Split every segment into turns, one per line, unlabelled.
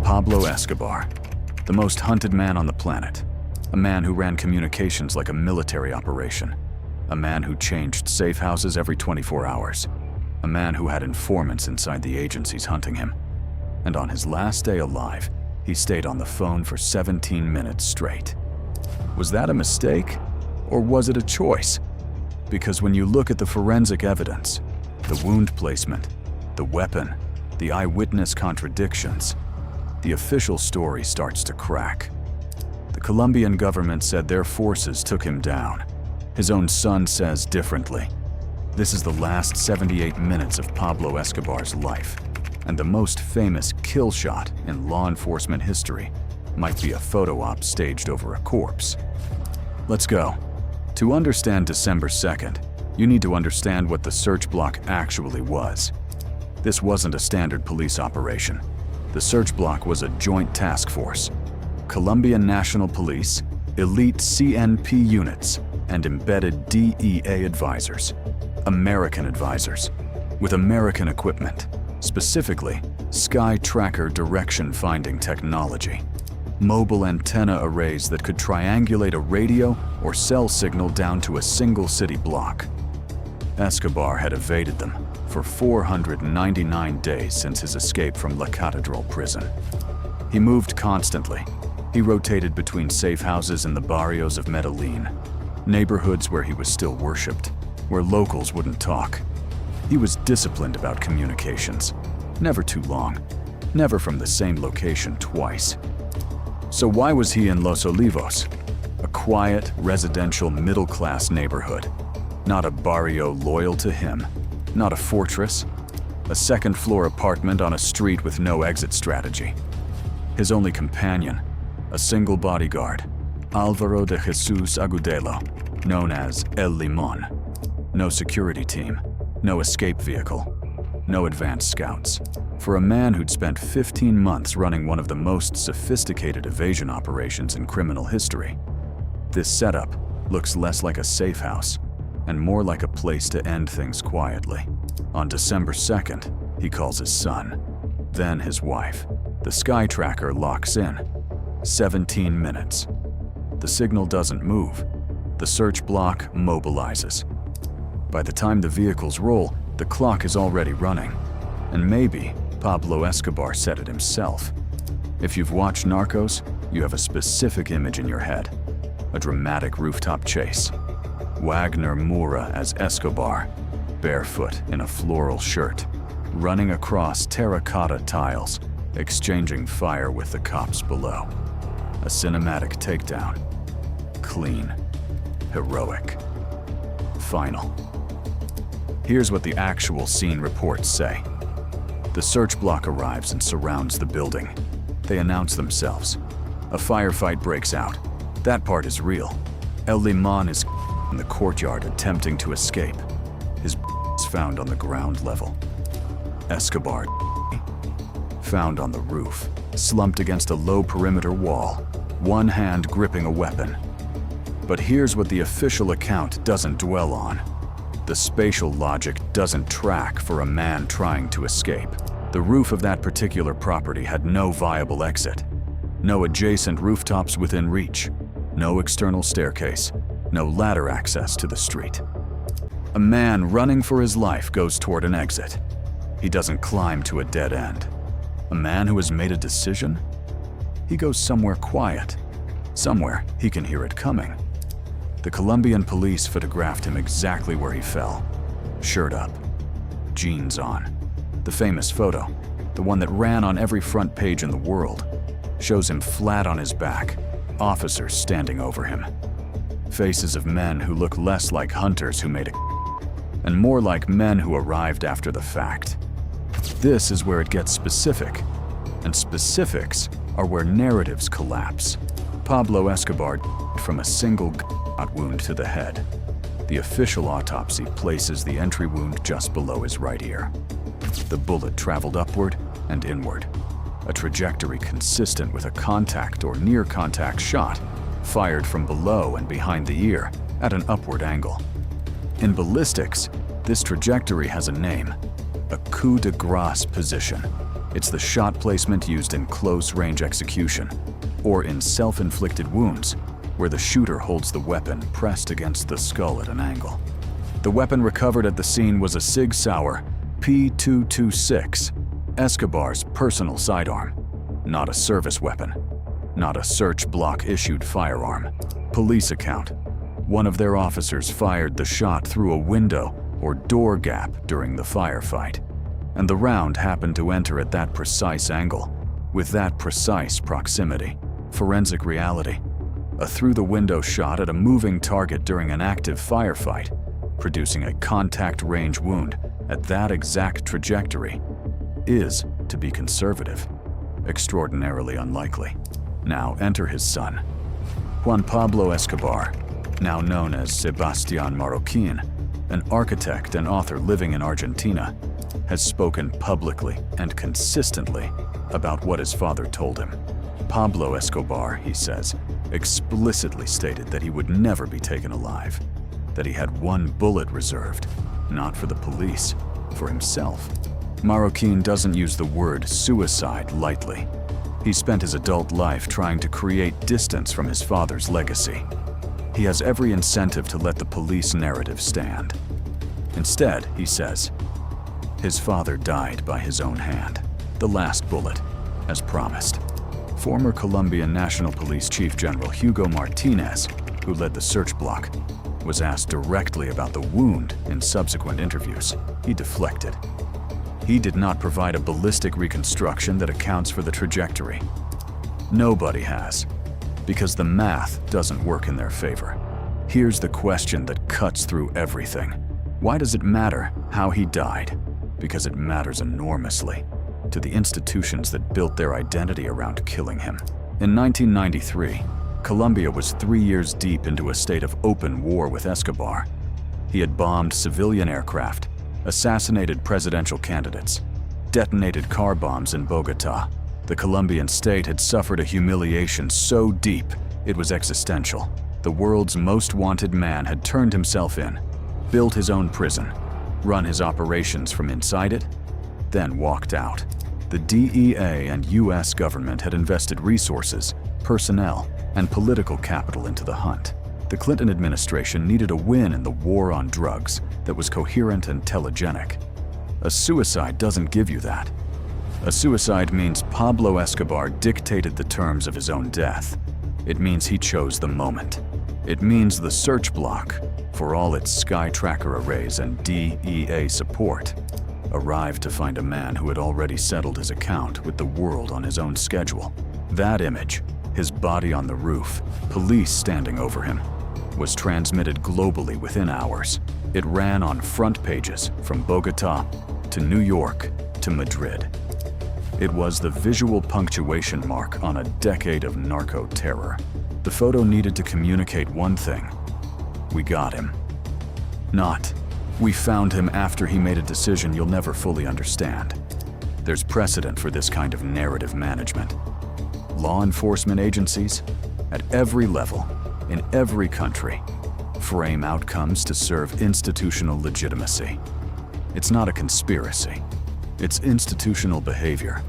Pablo Escobar, the most hunted man on the planet. A man who ran communications like a military operation. A man who changed safe houses every 24 hours. A man who had informants inside the agencies hunting him. And on his last day alive, he stayed on the phone for 17 minutes straight. Was that a mistake? Or was it a choice? Because when you look at the forensic evidence, the wound placement, the weapon, the eyewitness contradictions, the official story starts to crack. The Colombian government said their forces took him down. His own son says differently. This is the last 78 minutes of Pablo Escobar's life, and the most famous kill shot in law enforcement history might be a photo op staged over a corpse. Let's go. To understand December 2nd, you need to understand what the Search Bloc actually was. This wasn't a standard police operation. The Search Bloc was a joint task force. Colombian National Police, elite CNP units, and embedded DEA advisors. American advisors, with American equipment, specifically Sky Tracker direction finding technology. Mobile antenna arrays that could triangulate a radio or cell signal down to a single city block. Escobar had evaded them for 499 days since his escape from La Catedral prison. He moved constantly. He rotated between safe houses in the barrios of Medellin, neighborhoods where he was still worshipped, where locals wouldn't talk. He was disciplined about communications. Never too long. Never from the same location twice. So why was he in Los Olivos? A quiet, residential, middle-class neighborhood. Not a barrio loyal to him. Not a fortress. A second-floor apartment on a street with no exit strategy. His only companion, a single bodyguard, Álvaro de Jesus Agudelo, known as El Limón. No security team, no escape vehicle, no advanced scouts. For a man who'd spent 15 months running one of the most sophisticated evasion operations in criminal history, this setup looks less like a safe house and more like a place to end things quietly. On December 2nd, he calls his son, then his wife. The Sky Tracker locks in. 17 minutes. The signal doesn't move. The Search Bloc mobilizes. By the time the vehicles roll, the clock is already running. And maybe Pablo Escobar said it himself. If you've watched Narcos, you have a specific image in your head. A dramatic rooftop chase. Wagner Moura as Escobar, barefoot in a floral shirt, running across terracotta tiles, exchanging fire with the cops below. A cinematic takedown. Clean. Heroic. Final. Here's what the actual scene reports say. The Search Bloc arrives and surrounds the building. They announce themselves. A firefight breaks out. That part is real. El Limón is in the courtyard attempting to escape. His is found on the ground level. Escobar found on the roof, slumped against a low perimeter wall, one hand gripping a weapon. But here's what the official account doesn't dwell on. The spatial logic doesn't track for a man trying to escape. The roof of that particular property had no viable exit. No adjacent rooftops within reach. No external staircase. No ladder access to the street. A man running for his life goes toward an exit. He doesn't climb to a dead end. A man who has made a decision? He goes somewhere quiet. Somewhere he can hear it coming. The Colombian police photographed him exactly where he fell. Shirt up. Jeans on. The famous photo, the one that ran on every front page in the world, shows him flat on his back, officers standing over him. Faces of men who look less like hunters who made a and more like men who arrived after the fact. This is where it gets specific, and specifics are where narratives collapse. Pablo Escobar from a single gunshot wound to the head. The official autopsy places the entry wound just below his right ear. The bullet traveled upward and inward, a trajectory consistent with a contact or near-contact shot fired from below and behind the ear at an upward angle. In ballistics, this trajectory has a name, a coup de grace position. It's the shot placement used in close-range execution, or in self-inflicted wounds, where the shooter holds the weapon pressed against the skull at an angle. The weapon recovered at the scene was a Sig Sauer P226, Escobar's personal sidearm, not a service weapon, not a Search Bloc-issued firearm. Police account: one of their officers fired the shot through a window or door gap during the firefight, and the round happened to enter at that precise angle, with that precise proximity. Forensic reality: a through-the-window shot at a moving target during an active firefight, producing a contact-range wound at that exact trajectory, is, to be conservative, extraordinarily unlikely. Now enter his son. Juan Pablo Escobar, now known as Sebastián Marroquín, an architect and author living in Argentina, has spoken publicly and consistently about what his father told him. Pablo Escobar, he says, explicitly stated that he would never be taken alive, that he had one bullet reserved, not for the police, for himself. Marroquín doesn't use the word suicide lightly. He spent his adult life trying to create distance from his father's legacy. He has every incentive to let the police narrative stand. Instead, he says, his father died by his own hand, the last bullet, as promised. Former Colombian National Police Chief General Hugo Martinez, who led the Search Bloc, was asked directly about the wound in subsequent interviews. He deflected. He did not provide a ballistic reconstruction that accounts for the trajectory. Nobody has, because the math doesn't work in their favor. Here's the question that cuts through everything. Why does it matter how he died? Because it matters enormously to the institutions that built their identity around killing him. In 1993, Colombia was 3 years deep into a state of open war with Escobar. He had bombed civilian aircraft, assassinated presidential candidates, detonated car bombs in Bogotá. The Colombian state had suffered a humiliation so deep it was existential. The world's most wanted man had turned himself in, built his own prison, run his operations from inside it, then walked out. The DEA and US government had invested resources, personnel, and political capital into the hunt. The Clinton administration needed a win in the war on drugs that was coherent and telegenic. A suicide doesn't give you that. A suicide means Pablo Escobar dictated the terms of his own death. It means he chose the moment. It means the Search Bloc, for all its Sky Tracker arrays and DEA support, arrived to find a man who had already settled his account with the world on his own schedule. That image, his body on the roof, police standing over him, was transmitted globally within hours. It ran on front pages from Bogotá to New York to Madrid. It was the visual punctuation mark on a decade of narco terror. The photo needed to communicate one thing: we got him. Not, we found him after he made a decision you'll never fully understand. There's precedent for this kind of narrative management. Law enforcement agencies, at every level, in every country, frame outcomes to serve institutional legitimacy. It's not a conspiracy. It's institutional behavior.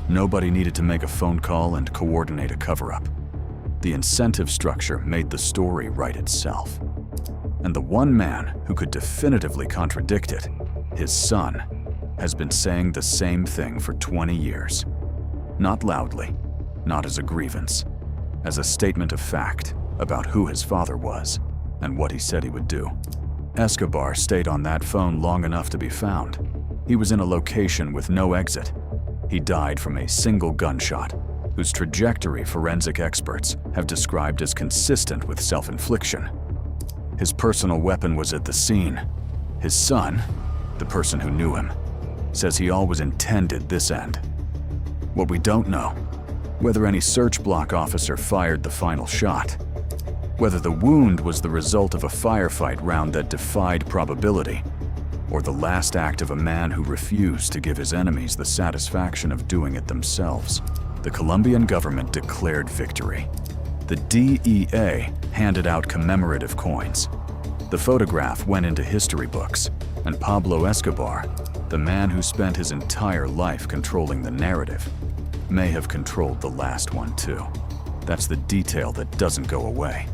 Nobody needed to make a phone call and coordinate a cover-up. The incentive structure made the story write itself. And the one man who could definitively contradict it, his son, has been saying the same thing for 20 years. Not loudly, not as a grievance, as a statement of fact about who his father was and what he said he would do. Escobar stayed on that phone long enough to be found. He was in a location with no exit. He died from a single gunshot, whose trajectory forensic experts have described as consistent with self-infliction. His personal weapon was at the scene. His son, the person who knew him, says he always intended this end. What we don't know, whether any Search Bloc officer fired the final shot, whether the wound was the result of a firefight round that defied probability, or the last act of a man who refused to give his enemies the satisfaction of doing it themselves. The Colombian government declared victory. The DEA handed out commemorative coins. The photograph went into history books, and Pablo Escobar, The man who spent his entire life controlling the narrative may have controlled the last one too. That's the detail that doesn't go away.